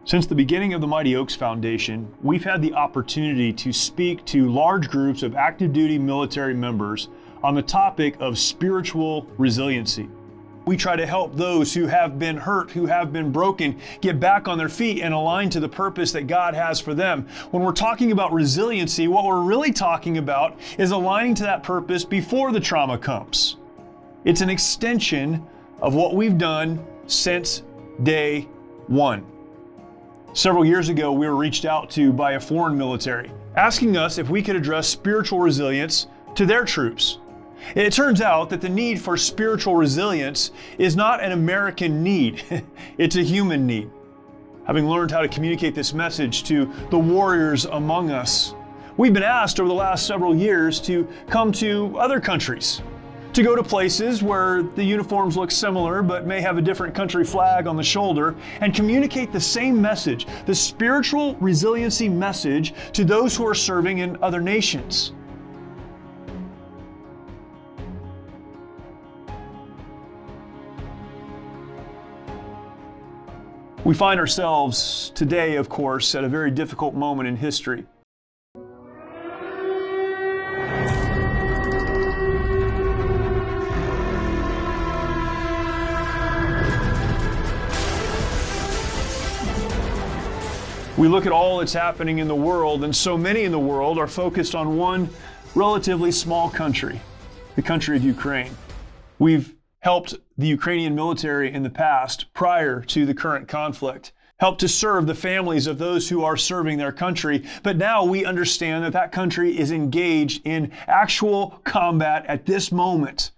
Since the beginning of the Mighty Oaks Foundation, we've had the opportunity to speak to large groups of active duty military members on the topic of spiritual resiliency. We try to help those who have been hurt, who have been broken, get back on their feet and align to the purpose that God has for them. When we're talking about resiliency, what we're really talking about is aligning to that purpose before the trauma comes. It's an extension of what we've done since day one. Several years ago, we were reached out to by a foreign military, asking us if we could address spiritual resilience to their troops. It turns out that the need for spiritual resilience is not an American need, it's a human need. Having learned how to communicate this message to the warriors among us, we've been asked over the last several years to come to other countries, to go to places where the uniforms look similar but may have a different country flag on the shoulder, and communicate the same message, the spiritual resiliency message, to those who are serving in other nations. We find ourselves today, of course, at a very difficult moment in history. We look at all that's happening in the world, and so many in the world are focused on one relatively small country, the country of Ukraine. We've helped the Ukrainian military in the past, prior to the current conflict, helped to serve the families of those who are serving their country, but now we understand that that country is engaged in actual combat at this moment.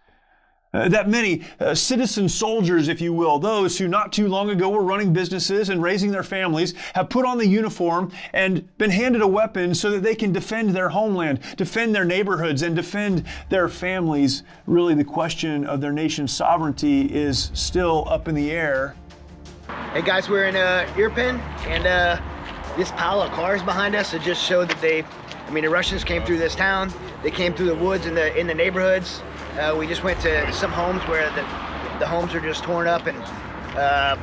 That many citizen soldiers, if you will, those who not too long ago were running businesses and raising their families, have put on the uniform and been handed a weapon so that they can defend their homeland, defend their neighborhoods, and defend their families. Really, the question of their nation's sovereignty is still up in the air. Hey guys, we're in Irpin, and this pile of cars behind us, it just showed that the Russians came through this town. They came through the woods in the neighborhoods. We just went to some homes where the homes are just torn up, and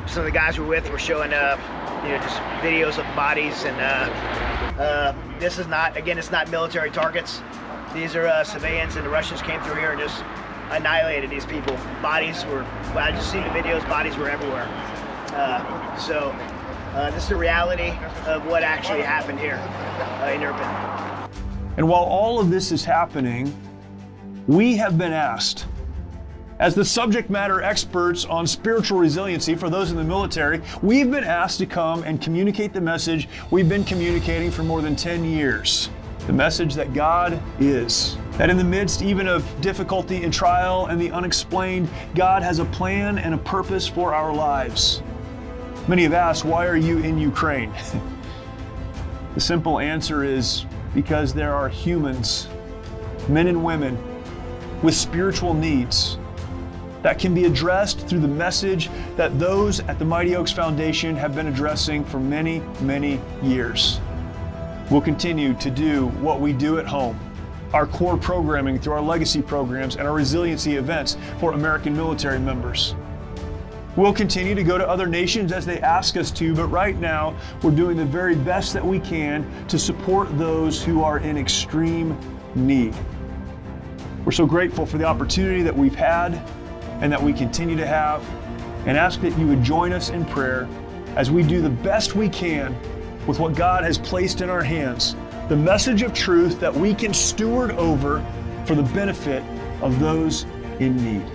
some of the guys we're with were showing just videos of the bodies. And this is not, again, it's not military targets. These are civilians, and the Russians came through here and just annihilated these people. Bodies were, well, I just seen the videos, bodies were everywhere. This is the reality of what actually happened here in Irpin. And while all of this is happening, we have been asked, as the subject matter experts on spiritual resiliency for those in the military, we've been asked to come and communicate the message we've been communicating for more than 10 years. The message that God is. That in the midst even of difficulty and trial and the unexplained, God has a plan and a purpose for our lives. Many have asked, why are you in Ukraine? The simple answer is because there are humans, men and women, with spiritual needs that can be addressed through the message that those at the Mighty Oaks Foundation have been addressing for many, many years. We'll continue to do what we do at home, our core programming through our legacy programs and our resiliency events for American military members. We'll continue to go to other nations as they ask us to, but right now we're doing the very best that we can to support those who are in extreme need. We're so grateful for the opportunity that we've had and that we continue to have, and ask that you would join us in prayer as we do the best we can with what God has placed in our hands, the message of truth that we can steward over for the benefit of those in need.